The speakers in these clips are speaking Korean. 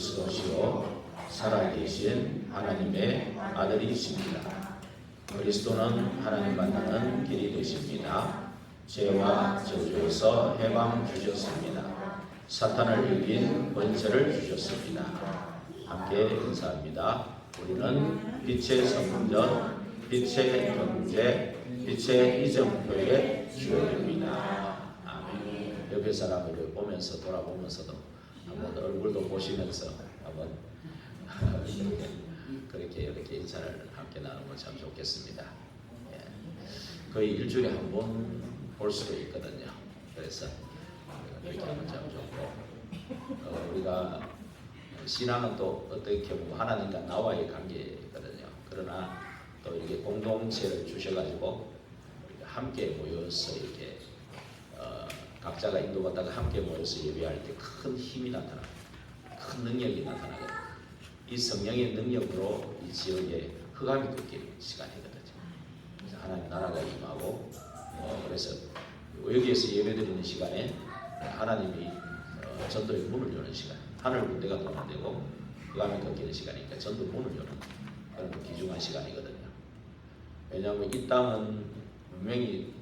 그리스도시요 살아계신 하나님의 아들이십니다. 그리스도는 하나님 만나는 길이 되십니다. 죄와 저주에서 해방 주셨습니다. 사탄을 이긴 권세를 주셨습니다. 함께 인사합니다. 우리는 빛의 성전, 빛의 경제, 빛의 이정표의 주역입니다. 아멘. 옆에 사람을 보면서 돌아보면서도 한번 얼굴도 보시면서 한번 이렇게 인사를 함께 나누면 참 좋겠습니다. 예. 거의 일주일에 한 번 볼 수도 있거든요. 그래서 그렇게 하면 참 좋고 우리가 신앙은 또 어떻게 보면 하나님과 나와의 관계거든요. 그러나 또 이렇게 공동체를 주셔가지고 함께 모여서 이렇게 각자가 인도받다가 함께 모여서 예배할 때 큰 힘이 나타나고 큰 능력이 나타나거든요. 이 성령의 능력으로 이 지역에 흑암이 꺾이는 시간이거든요. 그래서 하나님 나라가 임하고 그래서 여기에서 예배드리는 시간에 하나님이 전도의 문을 여는 시간, 하늘 군대가 동원되고 흑암이 꺾이는 시간이니까 전도 문을 여는 그런 귀중한 시간이거든요. 왜냐하면 이 땅은 분명히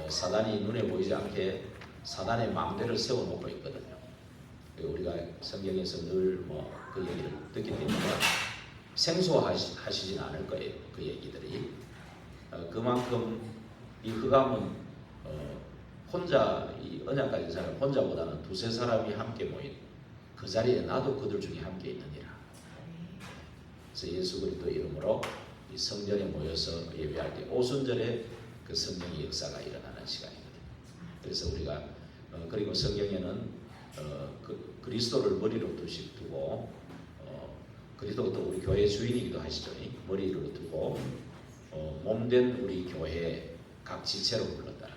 사단이 눈에 보이지 않게 사단의 마음대로 세워놓고 있거든요. 우리가 성경에서 늘 그 얘기를 듣기 때문에 생소하시진 않을 거예요. 그 얘기들이. 그만큼 이 흑암은 혼자 이 언약 가진 사람 혼자보다는 두세 사람이 함께 모인 그 자리에 나도 그들 중에 함께 있느니라. 그래서 예수 그리스도 이름으로 이 성전에 모여서 예배할 때 오순절에 그 성령의 역사가 일어나는 시간이거든요. 그래서 우리가 그리고 성경에는 그리스도를 머리로 두고 그리스도가 또 우리 교회의 주인이기도 하시죠. 머리로 두고 몸된 우리 교회 각 지체로 불렀다.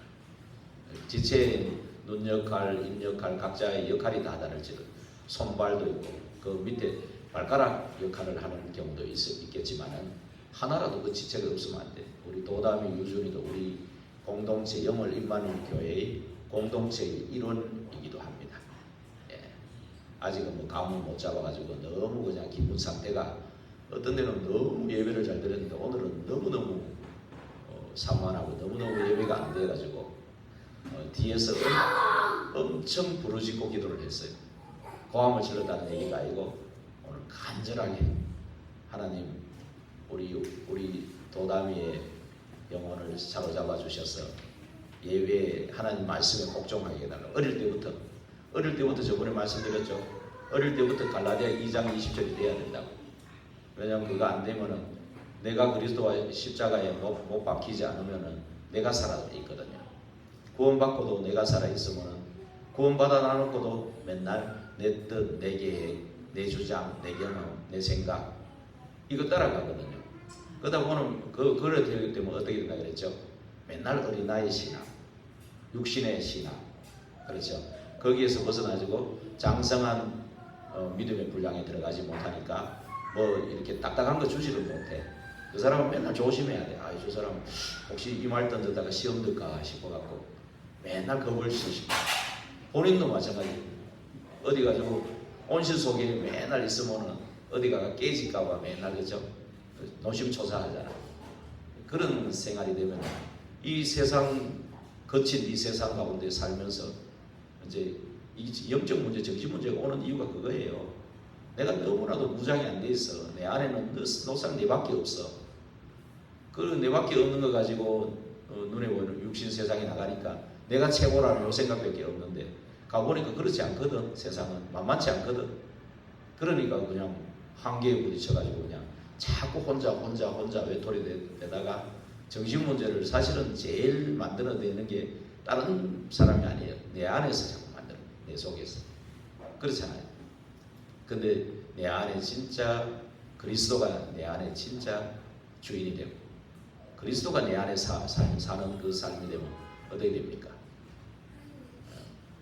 지체의 눈 역할, 입 역할, 각자의 역할이 다 다를지도 손발도 있고 그 밑에 발가락 역할을 하는 경우도 있겠지만은 하나라도 그 지체가 없으면 안 돼. 우리 도담이 유준이도 우리 공동체 영월 임마누엘 교회의 공동체의 일원이기도 합니다. 예. 아직은 감을 못 잡아가지고 너무 그냥 기분 상태가 어떤 데는 너무 예배를 잘 드렸는데 오늘은 너무너무 산만하고 너무너무 예배가 안 돼가지고 뒤에서 엄청 부르짖고 기도를 했어요. 고함을 질렀다는 얘기가 아니고 오늘 간절하게 하나님 우리 도담이의 영혼을 사로잡아 주셔서 예배에 하나님 말씀에 복종하게 해달라고. 어릴 때부터 저번에 말씀드렸죠. 어릴 때부터 갈라디아 2장 20절이 돼야 된다고. 왜냐하면 그거 안 되면은 내가 그리스도와 십자가에 못 박히지 않으면은 내가 살아 있거든요. 구원받고도 내가 살아 있으면은 구원받아 나놓고도 맨날 내 뜻, 내 계획, 내 주장, 내 경험, 내 생각 이거 따라가거든요. 그러다 보면 그래 되기 때문에 어떻게 된다 그랬죠? 맨날 어린아이 신앙, 육신의 신앙, 그렇죠? 거기에서 벗어나지고 장성한 믿음의 분량에 들어가지 못하니까 뭐 이렇게 딱딱한 거 주지를 못해. 그 사람은 맨날 조심해야 돼. 저 사람 혹시 이 말 던졌다가 시험 들까 싶어갖고 맨날 겁을 쓰시고 본인도 마찬가지. 어디 가지고 온실 속에 맨날 있으면은 어디가 깨질까봐 맨날 그죠? 노심초사하잖아. 그런 생활이 되면 이 세상 거친 이 세상 가운데 살면서 이제 이 영적 문제, 정신 문제가 오는 이유가 그거예요. 내가 너무나도 무장이 안 돼 있어. 내 안에는 노상 내밖에 없어. 그 내밖에 없는 거 가지고 눈에 보이는 육신 세상에 나가니까 내가 최고라는 요 생각밖에 없는데 가보니까 그렇지 않거든. 세상은 만만치 않거든. 그러니까 그냥 한계에 부딪혀가지고 그냥 자꾸 혼자 외톨이 되다가 정신 문제를 사실은 제일 만들어내는 게 다른 사람이 아니에요. 내 안에서 자꾸 만들어. 내 속에서. 그렇잖아요. 근데 내 안에 진짜 그리스도가 내 안에 진짜 주인이 되고 그리스도가 내 안에 사는 그 삶이 되면 어떻게 됩니까?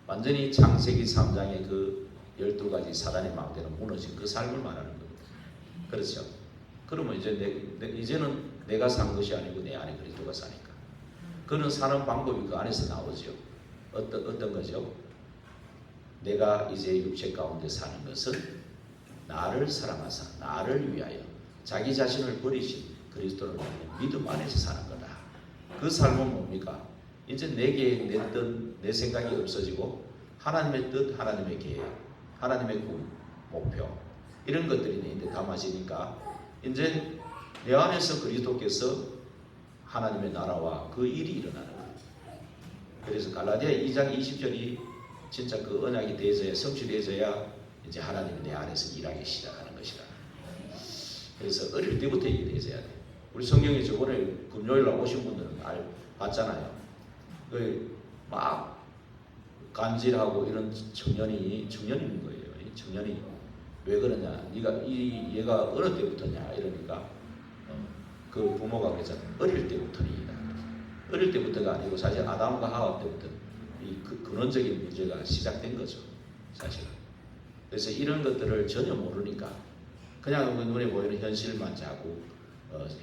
완전히 창세기 3장의 그 12가지 사단의 마음대로 무너진 그 삶을 말하는 겁니다. 그렇죠? 그러면 이제는 내가 산 것이 아니고 내 안에 그리스도가 사니까. 그는 사는 방법이 그 안에서 나오죠. 어떤 거죠? 내가 이제 육체 가운데 사는 것은 나를 사랑하사 나를 위하여 자기 자신을 버리신 그리스도를 믿음 안에서 사는 거다. 그 삶은 뭡니까? 이제 내 계획, 내 뜻, 내 생각이 없어지고 하나님의 뜻, 하나님의 계획, 하나님의 꿈, 목표 이런 것들이 내 인데 담아지니까 이제 내 안에서 그리스도께서 하나님의 나라와 그 일이 일어나는 거예요. 그래서 갈라디아 2장 20절이 진짜 그 언약이 되어져야 성취되어져야 이제 하나님이 내 안에서 일하기 시작하는 것이다. 그래서 어릴 때부터 이게 되어져야 돼. 우리 성경에 저번에 금요일날 오신 분들은 봤잖아요. 막 간질하고 이런 청년인 거예요. 이 청년이 왜 그러냐? 얘가 어느 때부터냐? 이러니까 그 부모가 그랬잖아. 어릴 때부터이다. 어릴 때부터가 아니고 사실 아담과 하와 때부터 이 근원적인 문제가 시작된 거죠. 사실은. 그래서 이런 것들을 전혀 모르니까 그냥 눈에 보이는 현실만 자꾸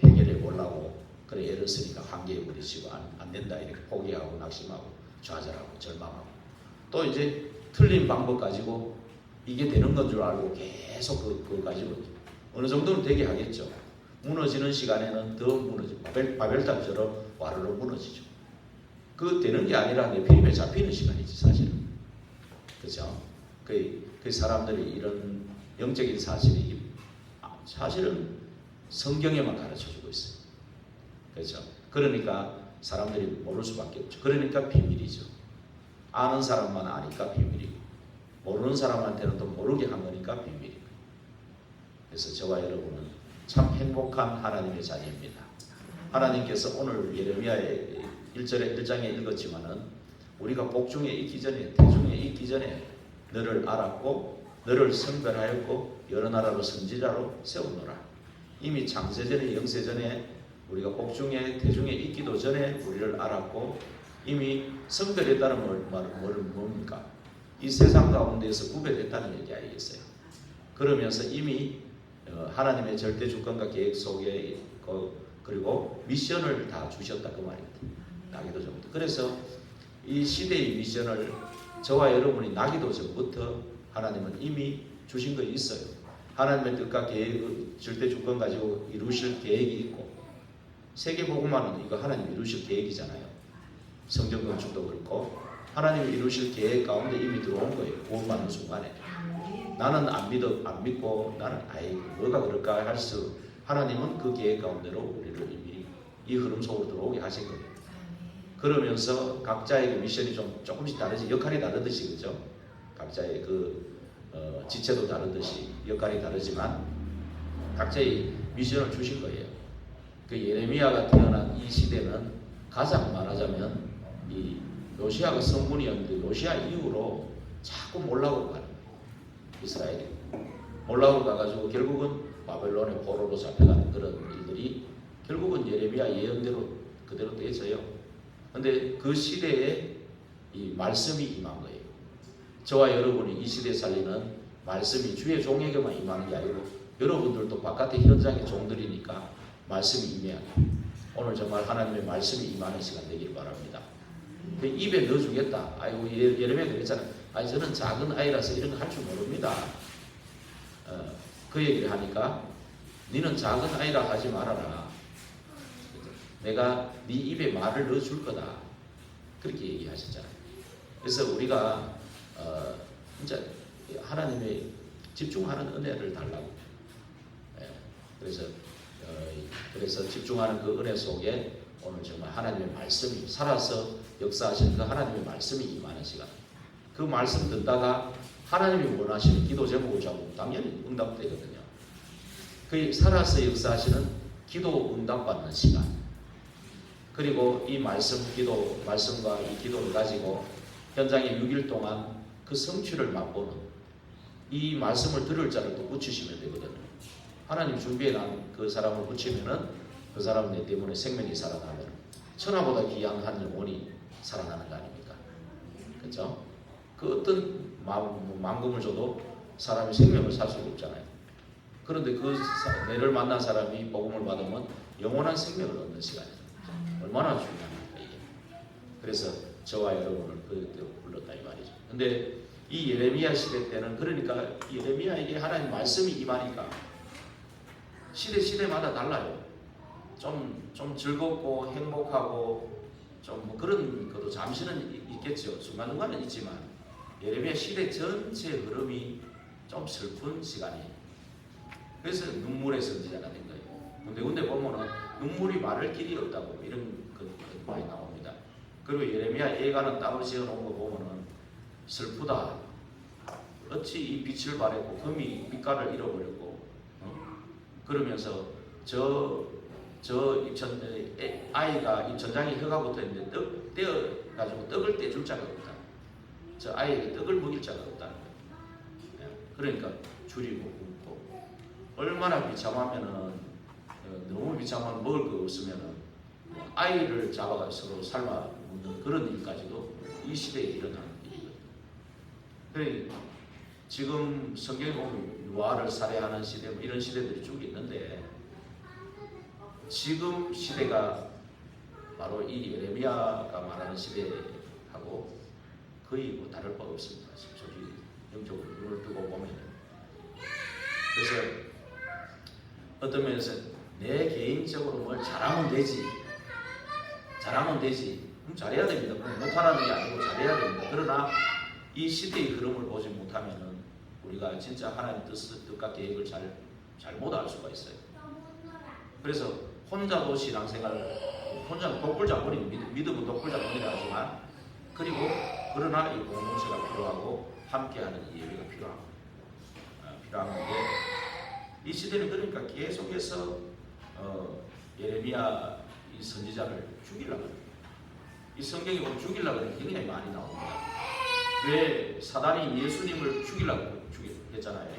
해결해 보려고 그래 애를 쓰니까 한계에 부딪히고 안 된다 이렇게 포기하고 낙심하고 좌절하고 절망하고 또 이제 틀린 방법 가지고 이게 되는 건 줄 알고 계속 그거 가지고 어느 정도는 되게 하겠죠. 무너지는 시간에는 더 무너지고 바벨탑처럼 와르르 무너지죠. 그 되는 게 아니라 내 필임에 잡히는 시간이지 사실은. 그렇죠? 그 사람들이 이런 영적인 사실이 사실은 성경에만 가르쳐주고 있어요. 그렇죠? 그러니까 사람들이 모를 수밖에 없죠. 그러니까 비밀이죠. 아는 사람만 아니까 비밀이고 모르는 사람한테는 또 모르게 한 거니까 비밀이고. 그래서 저와 여러분은 참 행복한 하나님의 자녀입니다. 하나님께서 오늘 예레미야의 1장에 읽었지만은 우리가 복중에 있기 전에 태중에 있기 전에 너를 알았고 너를 선별하였고 여러 나라로 선지자로 세우노라. 이미 창세전에 영세전에 우리가 복중에 태중에 있기도 전에 우리를 알았고 이미 선별했다는 말은 뭡니까? 이 세상 가운데에서 구별했다는 얘기 아니겠어요? 그러면서 이미 하나님의 절대 주권과 계획 속에 그리고 미션을 다 주셨다 그 말입니다. 나기도 전부터. 그래서 이 시대의 미션을 저와 여러분이 나기도 전부터 하나님은 이미 주신 거 있어요. 하나님의 뜻과 계획, 절대 주권 가지고 이루실 계획이 있고 세계복음화는 이거 하나님이 이루실 계획이잖아요. 성전 건축도 그렇고 하나님이 이루실 계획 가운데 이미 들어온 거예요. 구원받는 순간에. 나는 안 믿고 나는 뭐가 그럴까 할 수 하나님은 그 계획 가운데로 우리를 이미 이 흐름 속으로 들어오게 하신 거예요. 그러면서 각자의 미션이 조금씩 다르지 역할이 다르듯이 그죠? 각자의 지체도 다르듯이 역할이 다르지만 각자의 미션을 주신 거예요. 그 예레미야가 태어난 이 시대는 가장 말하자면 이 요시아가 성군이었는데 요시아 이후로 자꾸 몰락으로 가는 거예요. 이스라엘이 몰락으로 가가지고 결국은 바벨론의 포로로 잡혀가는 그런 일들이 결국은 예레미야 예언대로 그대로 되어져요. 근데 그 시대에 이 말씀이 임한 거예요. 저와 여러분이 이 시대에 살리는 말씀이 주의 종에게만 임하는 게 아니고 여러분들도 바깥의 현장의 종들이니까 말씀이 임해야 돼요. 오늘 정말 하나님의 말씀이 임하는 시간 되기를 바랍니다. 그 입에 넣어주겠다. 아이고 예레미야 그랬잖아요. 아니 저는 작은 아이라서 이런 거 할 줄 모릅니다. 그 얘기를 하니까 너는 작은 아이라 하지 말아라. 내가 네 입에 말을 넣어줄 거다. 그렇게 얘기하셨잖아요. 그래서 우리가 진짜 하나님의 집중하는 은혜를 달라고. 그래서 집중하는 그 은혜 속에 오늘 정말 하나님의 말씀이 살아서 역사하시는 그 하나님의 말씀이 임하는 시간. 그 말씀 듣다가 하나님이 원하시는 기도 제목을 잡으면 당연히 응답되거든요. 그 살아서 역사하시는 기도 응답받는 시간. 그리고 이 말씀과 이 기도를 가지고 현장에 6일 동안 그 성취를 맛보는 이 말씀을 들을 자를 또 붙이시면 되거든요. 하나님 준비해 놓은 그 사람을 붙이면은 그 사람 내 때문에 생명이 살아나면 천하보다 귀한 한 영혼이 살아나는 거 아닙니까? 그렇죠? 그 어떤 만금을 줘도 사람이 생명을 살 수가 없잖아요. 그런데 내를 만난 사람이 복음을 받으면 영원한 생명을 얻는 시간이에요. 얼마나 중요합니까 이게? 그래서 저와 여러분을 그때 불렀다 이 말이죠. 근데 이 예레미야 시대 때는 그러니까 예레미야에게 하나님 말씀이 임하니까 시대마다 달라요. 좀 즐겁고 행복하고 좀 뭐 그런 것도 잠시는 있겠죠. 중간중간은 있지만 예레미야 시대 전체 흐름이 좀 슬픈 시간이에요. 그래서 눈물의 선지자가 된 거예요. 군데 보면은 눈물이 마를 길이 없다고 이런 것 많이 나옵니다. 그리고 예레미야 예가는 따로 지어놓은 거 보면은 슬프다. 어찌 이 빛을 발했고 금이 빛깔을 잃어버렸고 그러면서 아이가 이 전장에 혀가 붙어있는데 떡 떼어가지고 떡을 떼줄 자가 없다. 저 아이에게 떡을 먹일 자가 없다는 거예요. 그러니까 줄이고 굶고 얼마나 비참하면은 너무 비참하면 먹을 거 없으면은 아이를 잡아가 서로 삶아 먹는 그런 일까지도 이 시대에 일어나는 일이거든요. 그러니까 지금 성경에 보면 유아를 살해하는 시대 뭐 이런 시대들이 쭉 있는데 지금 시대가 바로 이 예레미야가 말하는 시대하고 거의 뭐 다를 바가 없습니다. 솔직히 영적으로 눈을 뜨고 보면 그래서 어떤 면에서 내 개인적으로 뭘 잘하면 되지 잘해야 됩니다. 못하라는 게 아니고 잘해야 됩니다. 그러나 이 시대의 흐름을 보지 못하면은 우리가 진짜 하나님 뜻과 계획을 잘 못 알 수가 있어요. 그래서 혼자도 신앙생활, 혼자는 독불장군이 믿음은 독불장군이라 하지만 그리고 그러나 이 공동체가 필요하고 함께하는 예배가 필요한데 이 시대는 그러니까 계속해서 예레미야 이 선지자를 죽이려고 해요. 이 성경에 보면 죽이려고 하는 게 굉장히 많이 나옵니다. 왜 사단이 예수님을 죽이려고 했잖아요.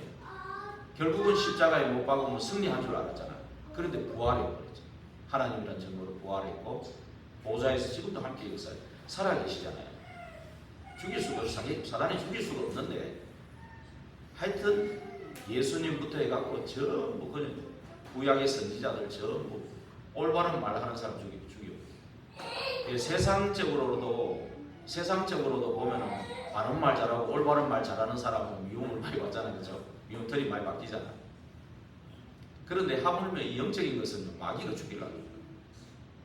결국은 십자가에 못 박으면 승리한 줄 알았잖아. 그런데 부활해버렸죠. 하나님이라는 증거로 부활했고 보좌에서 지금도 함께 역사에 살아계시잖아요. 사단이 죽일 수가 없는데 하여튼 예수님부터 해갖고 전부 그냥 구약의 선지자들 전부 올바른 말하는 사람 죽이고 세상적으로도 보면은 바른 말 잘하고 올바른 말 잘하는 사람은 미움을 많이 받잖아요. 그죠? 미움털이 많이 바뀌잖아. 그런데 하물며 이 영적인 것은 마귀가 죽이려고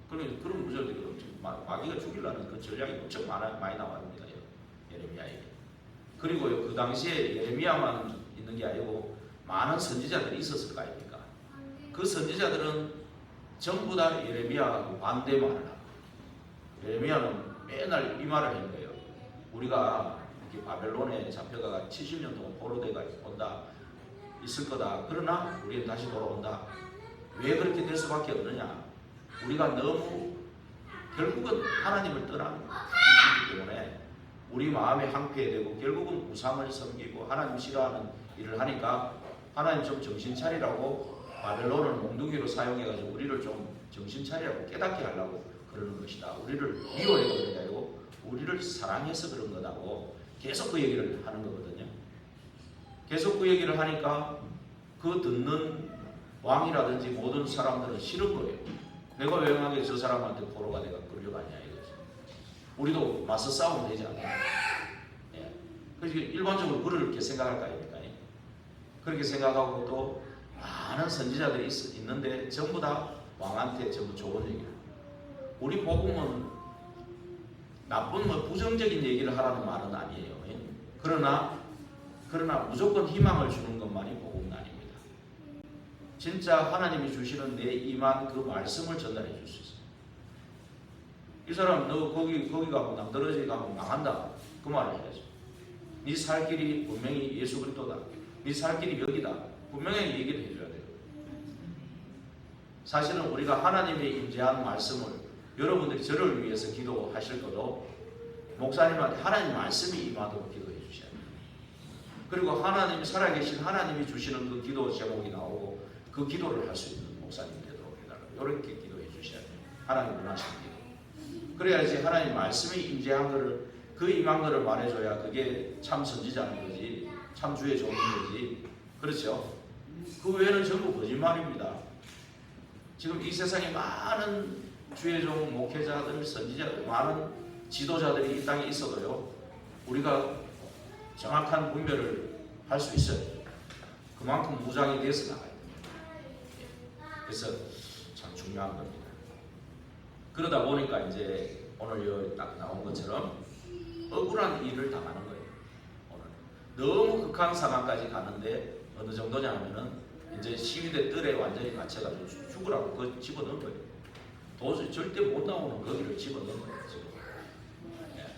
그러면 그런 구절들이 마귀가 죽이려는 그 전략이 엄청 많이 나옵니다. 예레미야에게. 그리고 그 당시에 예레미야만 있는 게 아니고 많은 선지자들이 있었을 거 아닙니까? 그 선지자들은 전부 다 예레미야하고 반대 말을 하고 예레미야는 맨날 이 말을 한 거예요. 우리가 이렇게 바벨론에 잡혀가가 70년 동안 포로돼가 온다. 있을 거다. 그러나 우리는 다시 돌아온다. 왜 그렇게 될 수밖에 없느냐? 우리가 너무 결국은 하나님을 떠난 것이기 때문에 우리 마음에 항폐되고 결국은 우상을 섬기고 하나님 싫어하는 일을 하니까 하나님 좀 정신 차리라고 바벨론을 몽둥이로 사용해가지고 우리를 좀 정신 차리라고 깨닫게 하려고 그러는 것이다. 우리를 미워해서 그런 게 아니고 우리를 사랑해서 그런 거다고 계속 그 얘기를 하는 거거든요. 계속 그 얘기를 하니까 그 듣는 왕이라든지 모든 사람들은 싫은 거예요. 내가 왜 만약에 저 사람한테 포로가 내가 끌려가냐 이거지. 우리도 맞서 싸우면 되지 않나. 예. 그래서 일반적으로 그렇게 생각할 거 아닙니까? 그렇게 생각하고 또 많은 선지자들이 있는데 전부 다 왕한테 전부 좋은 얘기를. 우리 복음은 나쁜 부정적인 얘기를 하라는 말은 아니에요. 예. 그러나 무조건 희망을 주는 것만이 복음은 아닙니다. 진짜 하나님이 주시는 내 임한 그 말씀을 전달해 줄 수 있어요. 이 사람 너 거기 가고 남떨어지 가고 망한다. 그 말을 해야죠. 네 살 길이 분명히 예수 그리스도다. 네 살 길이 여기다. 분명히 얘기를 해줘야 돼요. 사실은 우리가 하나님의 임재한 말씀을 여러분들이 저를 위해서 기도하실 것도 목사님한테 하나님 말씀이 임하도록 기도해 주셔야 돼요. 그리고 하나님이 살아계신 하나님이 주시는 그 기도 제목이 나오고 그 기도를 할 수 있는 목사님이 되도록 해달라고 이렇게 기도해 주셔야 돼요. 하나님 원하시는 기도. 그래야지 하나님 말씀이 임재한 것을 그 임한 것을 말해줘야 그게 참 선지자인 거지 참 주의 종인 거지. 그렇죠? 그 외에는 전부 거짓말입니다. 지금 이 세상에 많은 주의 종 목회자들 선지자들 많은 지도자들이 이 땅에 있어도요 우리가 정확한 분별을 할 수 있어요. 그만큼 무장이 돼서 나가야 됩니다. 그래서 참 중요한 겁니다. 그러다 보니까 이제 오늘 여기 딱 나온 것처럼 억울한 일을 당하는 거예요. 오늘 너무 극한 상황까지 가는데 어느 정도냐 하면은 이제 시위대 뜰에 완전히 갇혀가지고 죽으라고 그 집어넣은 거예요. 도저히 절대 못 나오는 거기를 집어넣은 거예요. 지금. 예.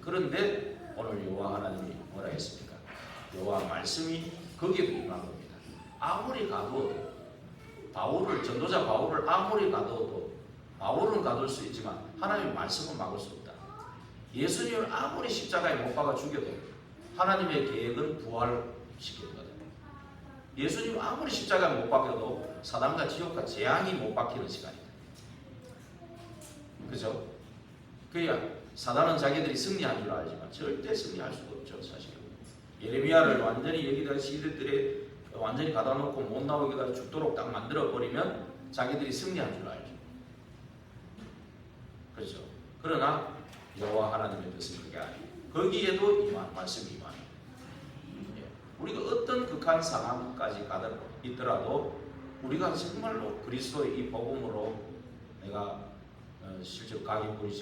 그런데 오늘 여호와 하나님이 뭐라 했습니까? 여호와 말씀이 거기에도 임한 겁니다. 아무리 가둬도 전도자 바울을 아무리 가둬도 바울은 가둘 수 있지만 하나님의 말씀은 막을 수 없다. 예수님을 아무리 십자가에 못 박아 죽여도 하나님의 계획은 부활시키는 거다. 예수님 아무리 십자가에 못 박혀도 사단과 지옥과 재앙이 못 박히는 시간이다. 그죠? 그러니까 사단은 자기들이 승리한 줄 알지만 절대 승리할 수가 없죠. 사실은 예레미야를 완전히 여기다 시대들에 완전히 가다 놓고 못 나오게 해서 죽도록 딱 만들어 버리면 자기들이 승리한 줄 알죠. 그렇죠? 그러나 여호와 하나님의 뜻은 그게 아니에요. 거기에도 말씀이 임하는. 우리가 어떤 극한 상황까지 있더라도 우리가 정말로 그리스도의 이 복음으로 내가 실제로 각인본이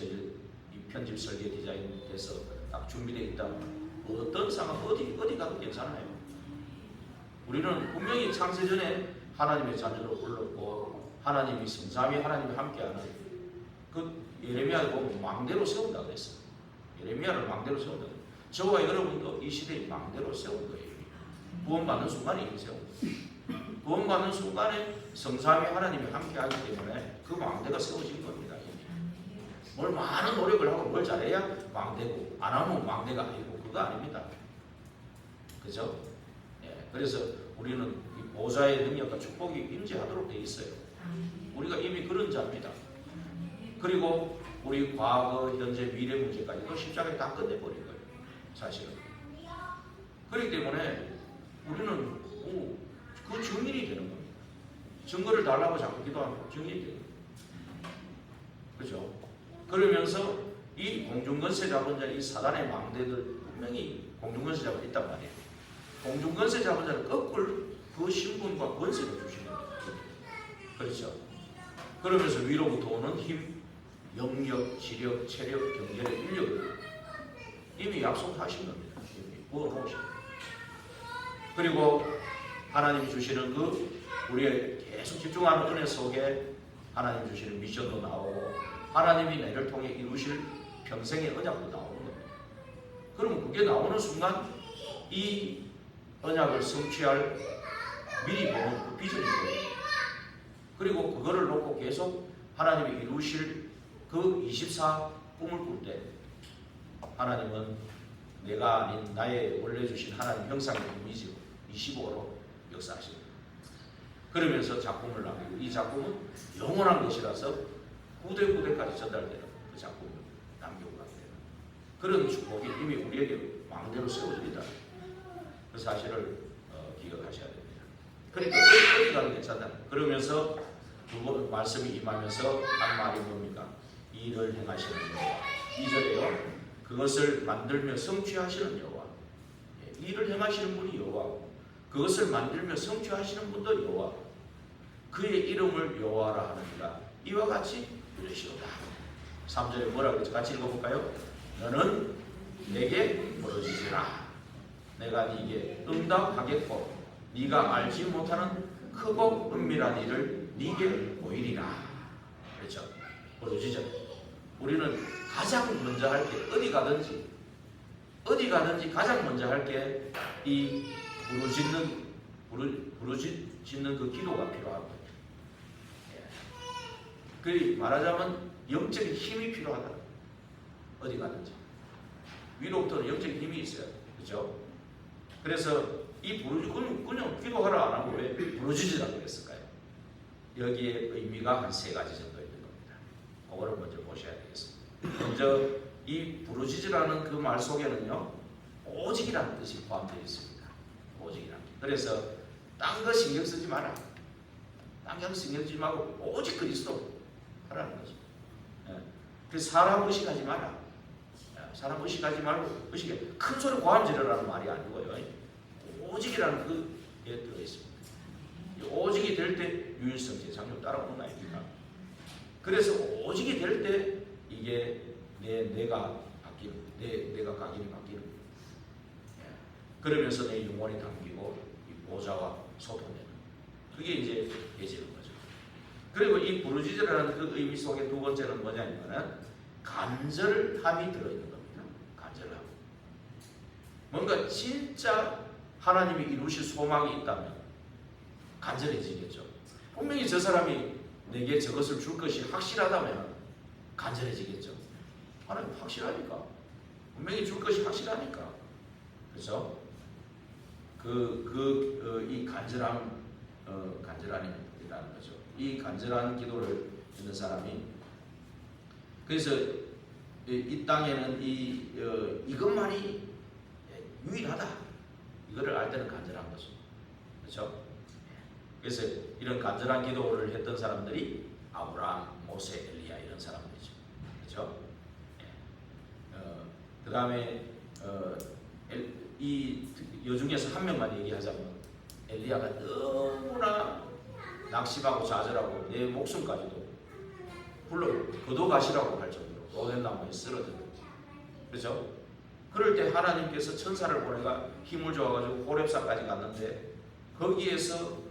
이 편집 설계 디자인 돼서 딱 준비되어 있다면 어떤 상황 어디 가도 괜찮아요. 우리는 분명히 창세전에 하나님의 자녀로 불렀고 하나님이 성삼위 하나님이 함께하는 그 예레미야를 보면 망대로 세운다 그랬어요. 예레미야를 망대로 세운다. 저와 여러분도 이 시대에 망대로 세운 거예요. 구원받는 순간에 이미 세운 거예요. 구원받는 순간에 성삼위 하나님이 함께하기 때문에 그 망대가 세워진 겁니다. 뭘 많은 노력을 하고 뭘 잘해야 망대고 안 하면 망대가 아니고 그거 아닙니다. 그죠? 예, 그래서 우리는 이 보좌의 능력과 축복이 임재하도록 되어 있어요. 우리가 이미 그런 자입니다. 그리고 우리 과거, 현재, 미래 문제까지도 십자가에 다 끝내버린 거예요. 사실은. 그렇기 때문에 우리는 그 증인이 되는 겁니다. 증거를 달라고 자꾸 기도하면 증인이 되는 거예요. 그렇죠? 그러면서 이 공중권세 잡은 자, 이 사단의 망대들 분명히 공중권세 잡은 있단 말이에요. 공중권세 잡은 자를 거꾸로 그 신분과 권세를 주시는 거예요. 그렇죠? 그러면서 위로부터 오는 힘, 영력, 지력, 체력, 경제력, 인력을 이미 약속하신 겁니다. 이미 부어놓으신 겁니다. 그리고 하나님이 주시는 그 우리의 계속 집중하는 은혜 속에 하나님 주시는 미션도 나오고 하나님이 나를 통해 이루실 평생의 언약도 나오는 겁니다. 그럼 그게 나오는 순간 이 언약을 성취할 미리 보는 그 비전인 거예요. 그리고 그거를 놓고 계속 하나님이 이루실 그 24 꿈을 꿀 때 하나님은 내가 아닌 나의 원래 주신 하나님 형상의 이미지로 25로 역사하십니다. 그러면서 작품을 남기고 이 작품은 영원한 것이라서 후대까지 전달되는 그 작품을 남기고 가게 되는 그런 축복이 이미 우리에게 망대로 세워져 있다. 그 사실을 기억하셔야 됩니다. 그러니까 어디 가도 괜찮다. 그러면서 두 번 말씀이 임하면서 한 말이 뭡니까? 일을 행하시는 여호와. 2절에요. 그것을 만들며 성취하시는 여호와. 일을 행하시는 분이 여호와고 그것을 만들며 성취하시는 분도 여호와. 그의 이름을 여호와라 하느니라. 이와 같이 이르시로다. 3절에 뭐라고 그랬죠? 같이 읽어볼까요? 너는 내게 부르짖으라. 내가 네게 응답하겠고 네가 알지 못하는 크고 은밀한 일을 네게 보이리라. 그렇죠? 부르짖어. 우리는 가장 먼저 할 게 어디 가든지 가장 먼저 할 게 이 부르짖는 그 기도가 필요하고 그 말하자면 영적인 힘이 필요하다. 어디 가든지 위로부터는 영적인 힘이 있어요. 그렇죠? 그래서 이 그냥 기도하라 안 하고 왜 부르짖으라고 그랬을까요? 여기에 의미가 한 3가지 정도 있는 겁니다. 그거를 먼저 보셔야 되겠습니다. 먼저 이 부르짖으라는 그 말 속에는요 오직이라는 뜻이 포함되어 있습니다. 오직이라는. 그래서 딴 거 신경 쓰지 마라. 딴 거 신경 쓰지 말고 오직 그리스도 하라는 거죠. 그래서 사람 의식하지 마라. 사람 의식하지 말고 의식해. 큰 소리 고함 지르라는 말이 아니고요. 오직이라는 그에 들어있습니다. 오직이 될 때 유일성 제창조 따라오는 거 아닙니까? 그래서 오직이 될 때 이게 내가 바뀌는, 내가 각인이 바뀌는 거예요. 그러면서 내 영혼이 담기고 이 보좌와 소통되는, 그게 이제 해지는 거죠. 그리고 이 부르짖으라는 그 의미 속에 두 번째는 뭐냐면은 간절함이 들어있는 겁니다. 간절함. 뭔가 진짜 하나님이 이루실 소망이 있다면 간절해지겠죠. 분명히 저 사람이 내게 저것을 줄 것이 확실하다면 간절해지겠죠. 하나님 확실하니까. 분명히 줄 것이 확실하니까. 그렇죠? 이 간절함이라는 거죠. 이 간절한 기도를 듣는 사람이, 그래서 이 땅에는 이것만이 유일하다, 이거를 알 때는 간절한 거죠. 그렇죠? 그래서 이런 간절한 기도를 했던 사람들이 아브라함, 모세, 엘리야 이런 사람들이죠. 그렇죠? 그 다음에 이 여중에서 한 명만 얘기하자면, 엘리야가 너무나 낙심하고 좌절하고 내 목숨까지도 불러 거둬가시라고 할 정도로 로덴나무에 쓰러졌죠. 그렇죠? 그럴 때 하나님께서 천사를 보내가 힘을 줘가지고 호렙산까지 갔는데, 거기에서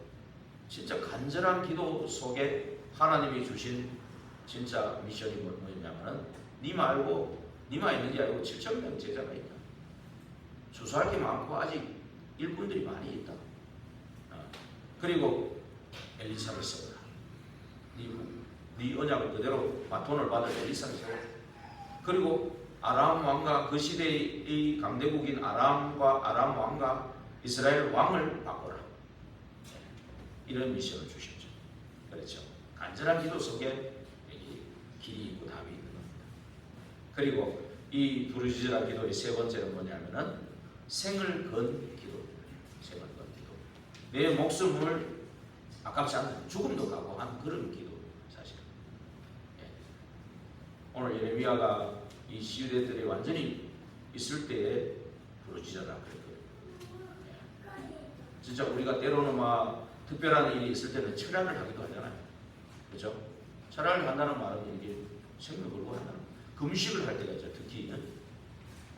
진짜 간절한 기도 속에 하나님이 주신 진짜 미션이 뭐냐면은, 니마 있는 게 아니고 7,000명 제자가 있다. 주소할 게 많고 아직 일꾼들이 많이 있다. 그리고 엘리사를 세워라. 네 언약을 그대로 바톤을 받을 엘리사를 세워라. 그리고 아람 왕과 그 시대의 강대국인 아람 왕과 이스라엘 왕을 바꿔라. 이런 미션을 주셨죠. 그렇죠. 간절한 기도 속에 길이 있고 답이 있는 겁니다. 그리고 이 부르짖으라 기도의 세 번째는 뭐냐면은 생을 건 기도. 생을 건 기도. 내 목숨을 아깝지 않은 죽음도 각오한 그런 기도, 사실. 오늘 예레미야가 이 시대들이 완전히 있을 때에 부르짖으라 그랬거든요. 진짜 우리가 때로는 막 특별한 일이 있을 때는 철야를 하기도 하잖아요. 그렇죠? 철야를 한다는 말은 이게 생명 걸고 한다는, 금식을 할 때가 있죠. 특히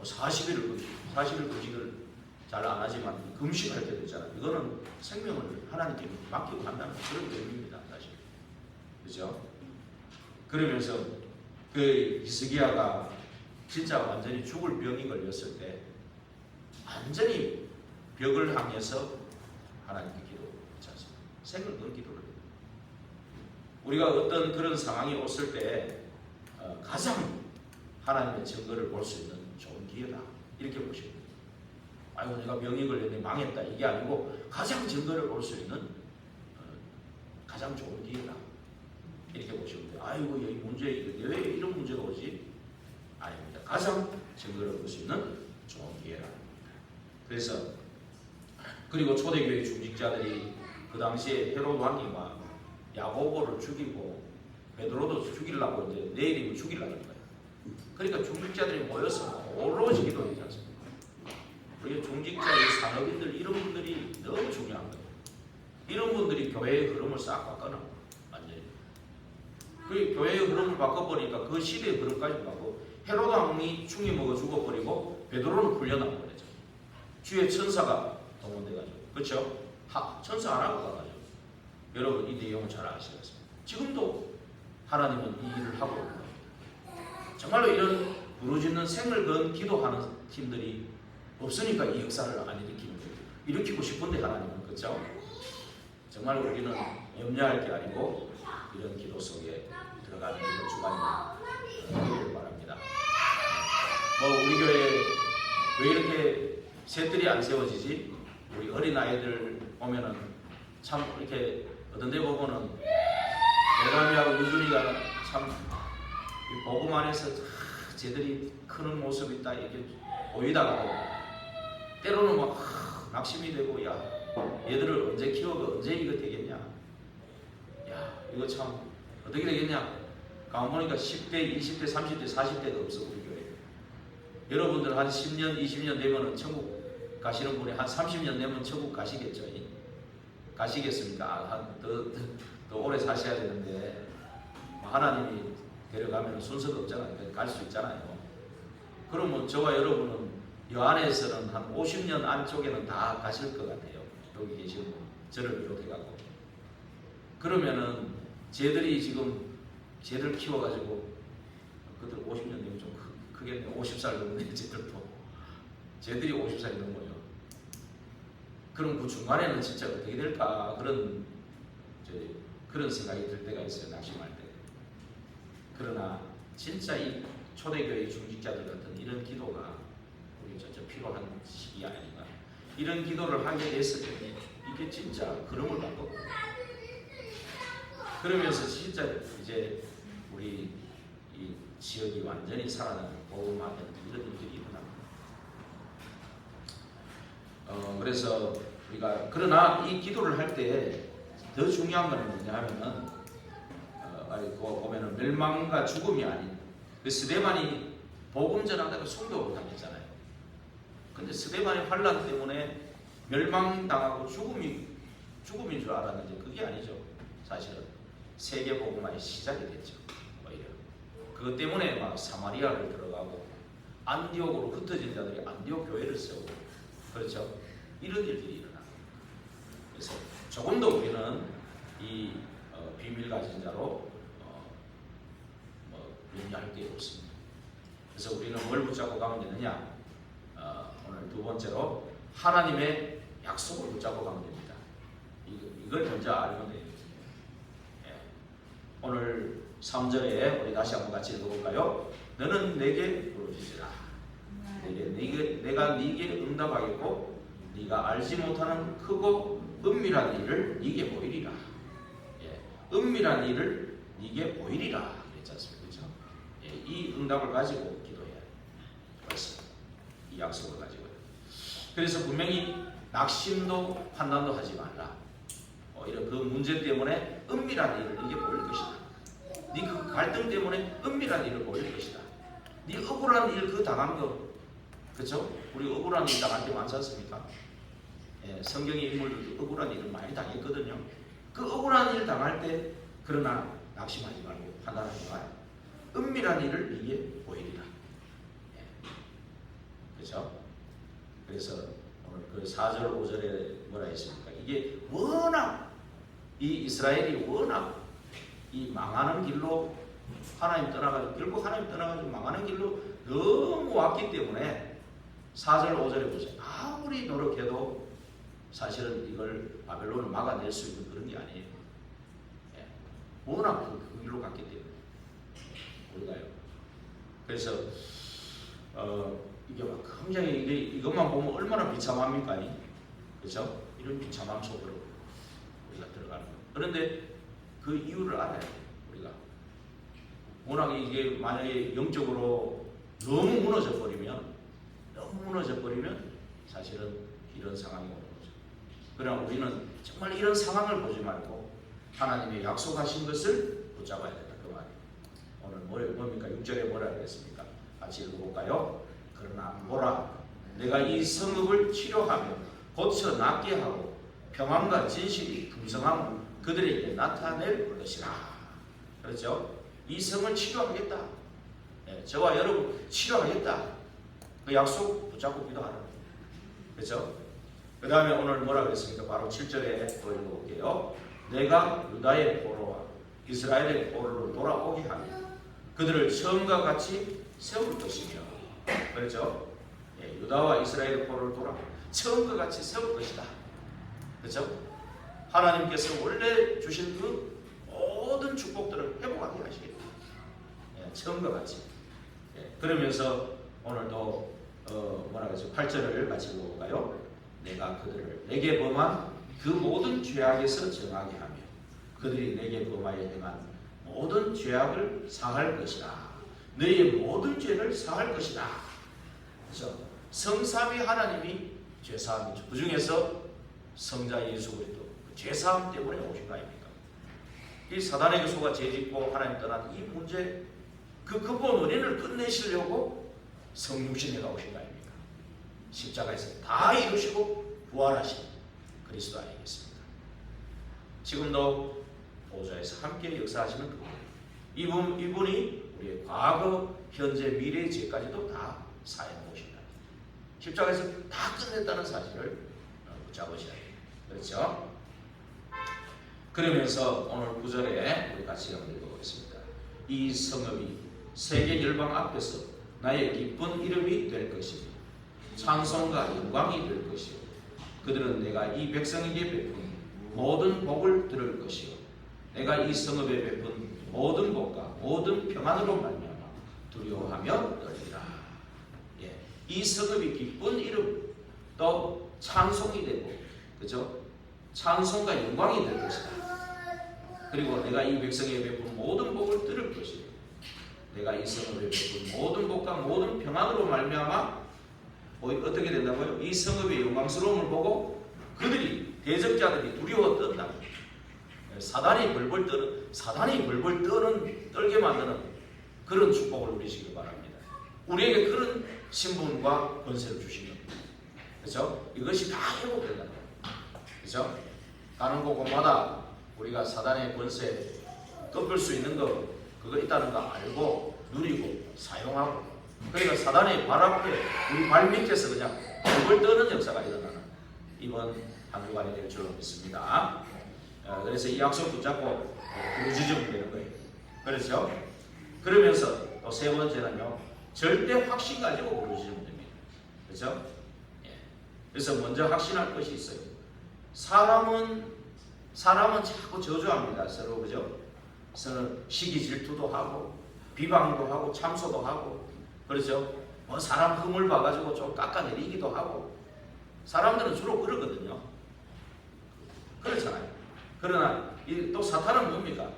40일 금식을 잘 안 하지만 금식할 때도 있잖아요. 이거는 생명을 하나님께 맡기고 한다는 그런 의미입니다, 사실. 그렇죠? 그러면서 그 히스기야가 진짜 완전히 죽을 병이 걸렸을 때 완전히 벽을 향해서 하나님께 기도하지 않습니다. 생을 건 기도를 해요. 우리가 어떤 그런 상황이 왔을 때 가장 하나님의 증거를 볼 수 있는 좋은 기회다, 이렇게 보시면 돼요. 아이고 내가 병이 걸렸네 망했다, 이게 아니고 가장 증거를 볼 수 있는 가장 좋은 기회다, 이렇게 보시면 돼요. 아이고 여기 문제, 왜 이런 문제가 오지? 아닙니다. 가장 증거를 볼 수 있는 좋은 기회라. 그래서 그리고 초대교회 중직자들이 그 당시에 헤로드 왕이 막 야고보를 죽이고 베드로도 죽이려고 이제 내일이면 죽이려고 하는 거예요. 그러니까 중직자들이 모여서 오로지 기도하지 않습니까? 우리 중직자의 산업인들, 이런 분들이 너무 중요한 거예요. 이런 분들이 교회의 흐름을 싹 바꿔놔, 완전히. 그 교회의 흐름을 바꿔버리니까 그 시대의 흐름까지 바꿔. 헤로드 왕이 충이 먹어 죽어버리고 베드로는 풀려나온 거죠. 주의 천사가 동원돼가지고, 그렇죠? 천사 안 하고 가가지고. 여러분 이 내용을 잘 아시겠습니다. 지금도 하나님은 이 일을 하고 있는 겁니다. 정말로 이런 부르짖는 생을 건 기도하는 팀들이 없으니까 이 역사를 안 일으키는 거예요. 일으키고 싶은데 하나님은, 그렇죠? 정말 우리는 염려할 게 아니고 이런 기도 속에 들어가는 이런 주간이 되기를 바랍니다. 우리 교회에 왜 이렇게 셋들이 안 세워지지? 우리 어린아이들 보면은 참 이렇게 어떤 데 보고는 대감이하고 유준이가 참 복음 안에서 쟤들이 크는 모습이 딱 이렇게 보이다가도 때로는 막 낙심이 되고, 야 얘들을 언제 키워도 언제 이거 되겠냐, 야 이거 참 어떻게 되겠냐. 가만 보니까 10대, 20대, 30대, 40대도 없어 우리 교회. 여러분들 한 10년, 20년 되면은 천국 가시는 분이 한 30년 되면 천국 가시겠죠? 가시겠습니까? 더 오래 사셔야 되는데 하나님이 데려가면 순서가 없잖아요. 갈 수 있잖아요. 그러면 저와 여러분은 이 안에서는 한 50년 안쪽에는 다 가실 것 같아요. 여기 계시는 분, 저를 비롯해가고. 그러면은 쟤들이 지금 쟤들 키워가지고 그들 50년 되면 좀 크겠네. 50살 넘네 쟤들도. 쟤들이 50살이 넘어요. 그럼 그 중간에는 진짜 어떻게 될까 그런 생각이 들 때가 있어요. 낙심할 때. 그러나 진짜 이 초대교회 중직자들 같은 이런 기도가 우리 진짜 필요한 시기 아닌가. 이런 기도를 하게 됐을 때 이게 진짜 그름을 바꿨고 그러면서 진짜 이제 우리 이 지역이 완전히 살아나는 복음화되는 이런 일들이 일어납니다. 그래서 우리가 그러나 이 기도를 할 때 더 중요한 것은 뭐냐 하면은 보면은 멸망과 죽음이 아닌 그 스데반이 복음 전하다가 순교를 당했잖아요. 근데 스데반의 환란 때문에 멸망당하고 죽음인 줄 알았는데 그게 아니죠. 사실은 세계 복음화의 시작이 됐죠. 오히려 그것 때문에 막 사마리아를 들어가고 안디옥으로 흩어진 자들이 안디옥 교회를 세우고 그렇죠. 이런 일들이 일어나고 그래서 조금 더 우리는 이 비밀 가진 자로 염려할 게 없습니다. 그래서 우리는 뭘 붙잡고 가면 되느냐? 오늘 두 번째로 하나님의 약속을 붙잡고 가면 됩니다. 이걸 먼저 알면 돼요. 예. 오늘 3절에 우리 다시 한번 같이 읽어볼까요? 너는 내게 물어주시라. 내가 네게 응답하겠고 네가 알지 못하는 크고 은밀한 일을 네게 보이리라. 예. 은밀한 일을 네게 보이리라. 그랬지 않습니까? 그렇죠? 예. 이 응답을 가지고 기도해야 돼요. 그렇습니다. 이 약속을 가지고요. 그래서 분명히 낙심도 판단도 하지 말라. 이런 그 문제 때문에 은밀한 일을 네게 보일 것이다. 네 그 갈등 때문에 은밀한 일을 보일 것이다. 네 억울한 일 그 당한 거, 그렇죠? 우리 억울한 일 당할 때 많지 않습니까? 예, 성경의 인물들도 억울한 일을 많이 당했거든요. 그 억울한 일 당할 때 그러나 낙심하지 말고 판단하지 마요. 은밀한 일을 네게 보이리라. 예. 그렇죠? 그래서 오늘 그 4절 5절에 뭐라 했습니까? 이게 워낙 이 이스라엘이 워낙 이 망하는 길로 하나님 떠나가지고 결국 하나님 떠나가지고 망하는 길로 너무 왔기 때문에 4절 5절에 보세요. 아무리 노력해도 사실은 이걸 바벨론을 막아낼 수 있는 그런 게 아니에요. 예. 워낙 그 길로 갔기 때문에 우리가요. 그래서 이게 막 굉장히 이것만 보면 얼마나 비참합니까? 그렇죠? 이런 비참함 속으로 우리가 들어가는 거예요. 그런데 그 이유를 알아야 돼요. 우리가 워낙 이게 만약에 영적으로 너무 무너져 버리면 사실은 이런 상황이 오는 거죠. 그러나 우리는 정말 이런 상황을 보지 말고 하나님의 약속하신 것을 붙잡아야 된다. 그 말이에요. 오늘 뭡니까? 6절에 뭐라 그랬습니까? 같이 읽어볼까요? 그러나 보라, 내가 이 성읍을 치료하며 고쳐 낫게 하고 평안과 진실이 풍성함을 그들에게 나타낼 것이라. 그렇죠? 이 성을 치료하겠다. 네, 저와 여러분 치료하겠다. 그 약속 붙잡고 기도하라. 그렇죠? 그 다음에 오늘 뭐라 그랬습니까? 바로 7절에 또 읽어볼게요. 내가 유다의 포로와 이스라엘의 포로를 돌아오게 하며 그들을 처음과 같이 세울 것이며, 그렇죠? 예, 유다와 이스라엘의 포로를 돌아 처음과 같이 세울 것이다. 그렇죠? 하나님께서 원래 주신 그 모든 축복들을 회복하게 하시겠다. 예, 처음과 같이. 예, 그러면서 오늘도 뭐라 그러죠? 8절을 같이 읽어볼까요? 내가 그들을 내게 범한 그 모든 죄악에서 정하게 하며 그들이 내게 범하여 행한 모든 죄악을 사할 것이다. 너희의 모든 죄를 사할 것이다. 그래서 성삼위 하나님이 죄사함이죠. 그 중에서 성자 예수 그리스도 죄사함 때문에 오신 거 아닙니까? 이 사단에게 속아 죄짓고 하나님 떠난 이 문제 그 근본 원인을 끝내시려고 성육신회가 오신 거 아닙니까? 십자가에서 다 이루시고 부활하신 그리스도 아니겠습니까? 지금도 보좌에서 함께 역사하시는 그분, 이분이 우리의 과거, 현재, 미래의 죄까지도 다 사해 놓으신다. 십자가에서 다 끝냈다는 사실을 붙잡으셔야 돼요. 그렇죠? 그러면서 오늘 9절에 우리 같이 한번 읽어보겠습니다. 이 성읍이 세계 열방 앞에서 나의 기쁜 이름이 될 것이며 찬송과 영광이 될 것이요 그들은 내가 이 백성에게 베푼 모든 복을 들을 것이요 내가 이 성읍에 베푼 모든 복과 모든 평안으로 말미암아 두려워하며 떨리라. 예, 이 성읍이 기쁜 이름 또 찬송이 되고 그죠? 찬송과 영광이 될 것이다. 그리고 내가 이 백성에게 베푼 모든 복을 들을 것이요 내가 이 성읍에 베푼 모든 복과 모든 평안으로 말미암아 어떻게 된다고요? 이 성읍의 영광스러움을 보고 그들이 대적자들이 두려워 떤다. 사단이 벌벌 떨게 만드는 그런 축복을 누리시기 바랍니다. 우리에게 그런 신분과 권세를 주신 겁니다. 그렇죠? 이것이 다 회복된다. 그렇죠? 가는 곳곳마다 우리가 사단의 권세 꺾을 수 있는 거 그거 있다는 거 알고 누리고 사용하고 그러니까 사단의 발 앞에 우리 발 밑에서 그냥 벌벌 떠는 역사가 일어나는 이번 한 주간이 될 줄로 믿습니다. 그래서 이 약속 붙잡고 부르짖으면 되는 거예요. 그렇죠? 그러면서 또 세 번째는요, 절대 확신 가지고 부르짖으면 됩니다. 그렇죠? 예. 그래서 먼저 확신할 것이 있어요. 사람은 자꾸 저주합니다. 서로 그죠? 서로 시기 질투도 하고 비방도 하고 참소도 하고 그렇죠? 뭐 사람 흠을 봐가지고 좀 깎아내리기도 하고 사람들은 주로 그러거든요. 그렇잖아요. 그러나 또 사탄은 뭡니까?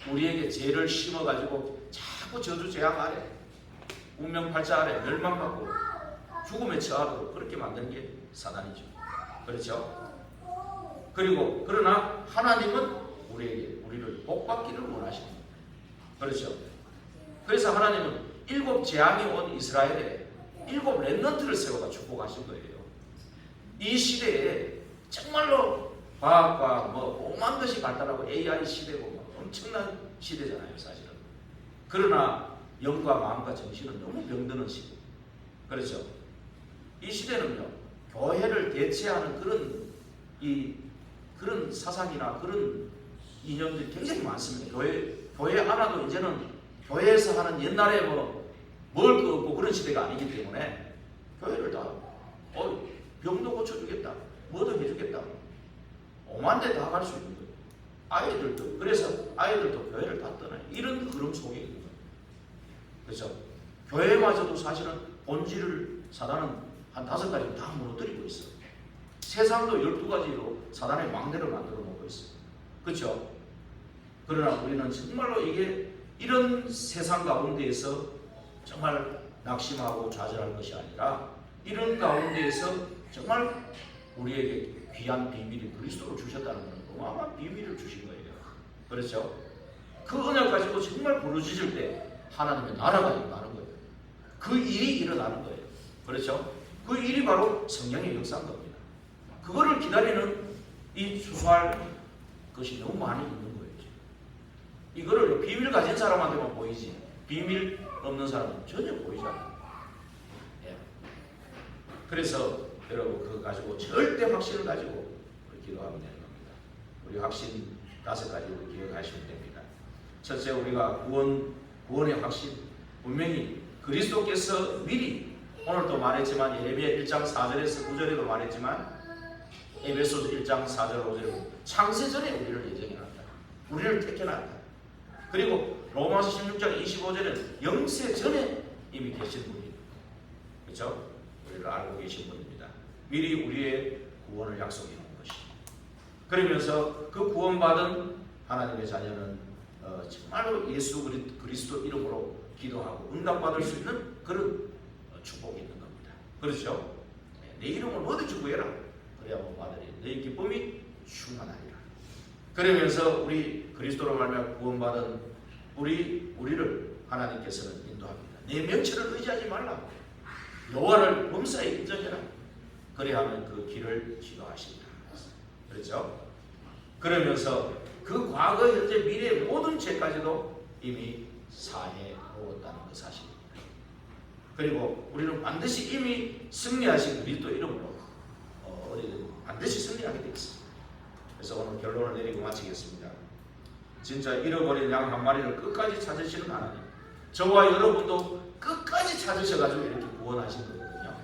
우리에게 죄를 심어가지고 자꾸 저주 재앙 아래 운명팔자 아래 멸망받고 죽음에 처하도록 그렇게 만드는 게 사단이죠. 그렇죠? 그리고 그러나 하나님은 우리를 복받기를 원하십니다. 그렇죠? 그래서 하나님은 7 재앙이 온 이스라엘에 7 렘넌트를 세워가 축복하신 거예요. 이 시대에 정말로 과학과 뭐 오만 것이 발달하고 AI 시대고 뭐 엄청난 시대잖아요, 사실은. 그러나 영과 마음과 정신은 너무 병드는 시대. 그렇죠? 이 시대는요, 교회를 대체하는 그런 사상이나 그런 이념들이 굉장히 많습니다. 교회 하나도 이제는 교회에서 하는 옛날에 뭘 끄고 그런 시대가 아니기 때문에 교회를 다 병도 고쳐주겠다, 뭐도 해주겠다, 오만 대 다 갈 수 있는 거예요. 아이들도 그래서 아이들도 교회를 다 떠나요. 이런 흐름 속에 있는 거예요. 그렇죠? 교회마저도 사실은 본질을 사단은 한 5가지 다 무너뜨리고 있어요. 세상도 12가지로 사단의 망대를 만들어 놓고 있어요. 그렇죠? 그러나 우리는 정말로 이런 세상 가운데에서 정말 낙심하고 좌절할 것이 아니라 이런 가운데에서 정말 우리에게 귀한 비밀이 그리스도로 주셨다는 것은 어마어마한 비밀을 주신 거예요. 그렇죠? 그 은혜를 가지고 정말 부르짖을 때 하나님의 나라가 일어나는 거예요. 그 일이 일어나는 거예요. 그렇죠? 그 일이 바로 성령의 역사인 겁니다. 그거를 기다리는 이 수수할 것이 너무 많이 있는 거예요. 이거를 비밀 가진 사람한테만 보이지 비밀 없는 사람은 전혀 보이지 않아요. 예. 그래서 여러분 그거 가지고 절대 확신을 가지고 기도하면 되는 겁니다. 우리 확신 5가지로 기억하시면 됩니다. 첫째, 우리가 구원의 확신. 분명히 그리스도께서 미리 오늘도 말했지만 예레미야 1장 4절에서 9절에도 말했지만 에베소서 1장 4절 5절에 창세전에 우리를 예정해놨다. 우리를 택해놨다. 그리고 로마서 16장 25절에는 영세 전에 이미 계신 분입니다. 그렇죠? 우리를 알고 계신 분입니다. 미리 우리의 구원을 약속해 놓은 것이. 그러면서 그 구원받은 하나님의 자녀는 정말로 예수 그리스도 이름으로 기도하고 응답받을 수 있는 그런 축복이 있는 겁니다. 그렇죠? 내 이름을 뭐든지 구해라. 그래야 뭐 받으리. 내 기쁨이 충만하리라. 그러면서 우리 그리스도로 말미암아 구원받은 우리를 하나님께서는 인도합니다. 내 명체를 의지하지 말라. 여호와를 범사에 인정해라. 그래야 하면 그 길을 지도하신다. 그렇죠? 그러면서 그 과거, 현재, 미래의 모든 죄까지도 이미 사해 놓았다는 그 사실입니다. 그리고 우리는 반드시 이미 승리하신 그리스도 이름으로 우리는 반드시 승리하게 되겠습니다. 그래서 오늘 결론을 내리고 마치겠습니다. 진짜 잃어버린 양 한 마리를 끝까지 찾으시는 하나님, 저와 여러분도 끝까지 찾으셔가지고 이렇게 구원하신 거거든요.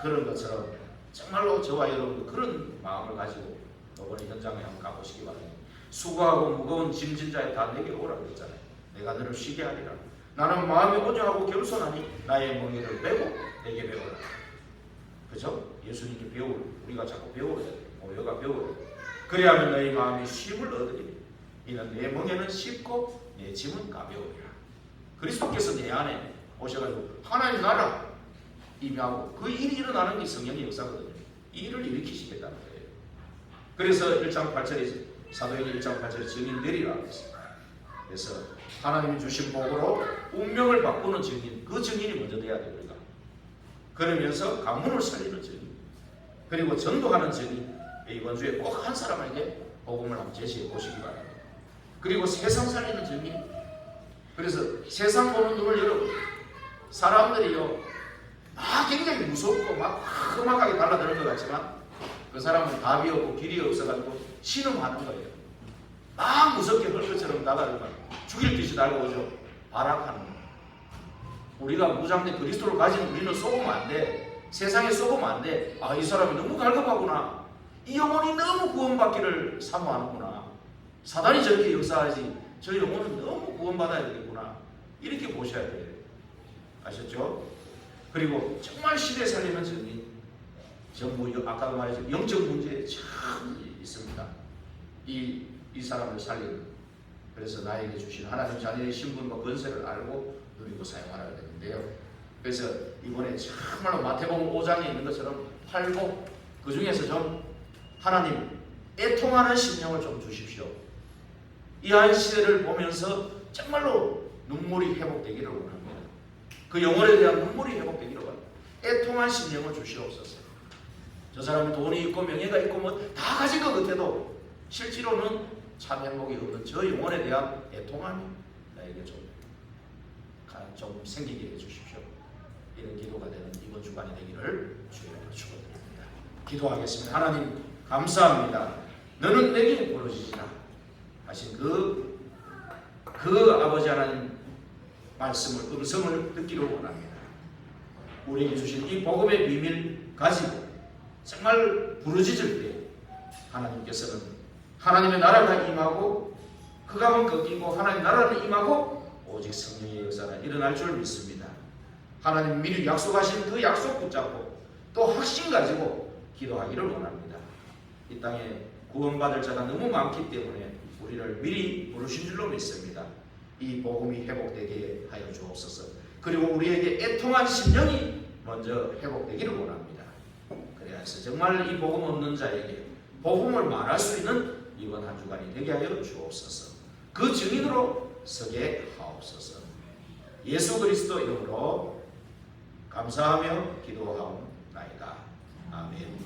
그런 것처럼 정말로 저와 여러분도 그런 마음을 가지고 이번에 현장에 한번 가보시기 바랍니다. 수고하고 무거운 짐진 자에 다 내게 오라 그랬잖아요. 내가 너를 쉬게 하리라. 나는 마음이 온유하고 겸손하니 나의 멍에를 메고 내게 배우라. 그죠? 예수님께 배우라. 우리가 자꾸 배워야 돼. 우리가 배워야 돼. 그래야만 너희 마음이 쉼을 얻으리니 이는 내 멍에는 쉽고 내 짐은 가벼우리라. 그리스도께서 내 안에 오셔가지고 하나님 나라 임하고 그 일이 일어나는 게 성령의 역사거든요. 이 일을 일으키시겠다는 거예요. 그래서 1장 8절에 사도행전 1장 8절에 증인 내리라 그랬습니다. 그래서 하나님이 주신 복으로 운명을 바꾸는 증인, 그 증인이 먼저 돼야 돼요. 우리가. 그러면서 가문을 살리는 증인, 그리고 전도하는 증인, 이번 주에 꼭 한 사람에게 복음을 한번 제시해 보시기 바랍니다. 그리고 세상 살리는 증인, 그래서 세상 보는 눈을 여러분, 사람들이요 막 굉장히 무섭고 막 험악하게 달라드는 것 같지만 그 사람은 답이 없고 길이 없어가지고 신음하는 거예요. 막 무섭게 헐것처럼 나가니까 죽일 듯이 달려오죠. 발악하는 거예요. 우리가 무장된 그리스도를 가진 우리는 속으면 안 돼. 세상에 속으면 안 돼. 아, 이 사람이 너무 갈급하구나. 이 영혼이 너무 구원받기를 사모하는구나. 사단이 저렇게 역사하지 저 영혼은 너무 구원받아야 되겠구나. 이렇게 보셔야 돼요. 아셨죠? 그리고 정말 시대 살리는 증인, 전부 아까도 말했죠. 영적 문제에 참 있습니다. 이 사람을 살리는. 그래서 나에게 주신 하나님 자녀의 신분과 권세를 알고 누리고 사용하라야 되는데요. 그래서 이번에 정말로 마태복음 5장에 있는 것처럼 팔고 그 중에서 좀 하나님 애통하는 심령을 좀 주십시오. 이 한 시대를 보면서 정말로 눈물이 회복되기를 원합니다. 그 영혼에 대한 눈물이 회복되기를 원합니다. 애통한 심령을 주시옵소서. 저 사람은 돈이 있고 명예가 있고 뭐 다 가진 것 같아도 실제로는 참 행복이 없는 저 영혼에 대한 애통함이 나에게 좀 생기게 해주십시오. 이런 기도가 되는 이번 주간이 되기를 주님으로 축원드립니다. 기도하겠습니다. 하나님 감사합니다. 너는 내게 부르짖으라 하신 그 아버지 하나님 말씀을, 음성을 듣기를 원합니다. 우리에게 주신 이 복음의 비밀 가지고 정말 부르짖을 때 하나님께서는 하나님의 나라가 임하고 흑암은 꺾이고 하나님 나라는 임하고 오직 성령의 역사가 일어날 줄 믿습니다. 하나님 미리 약속하신 그 약속 붙잡고 또 확신 가지고 기도하기를 원합니다. 이 땅에 구원받을 자가 너무 많기 때문에 우리를 미리 부르신 줄로 믿습니다. 이 복음이 회복되게 하여 주옵소서. 그리고 우리에게 애통한 심령이 먼저 회복되기를 원합니다. 그래서 정말 이 복음 없는 자에게 복음을 말할 수 있는 이번 한 주간이 되게 하여 주옵소서. 그 증인으로 서게 하옵소서. 예수 그리스도 이름으로 감사하며 기도하옵나이다. 아멘.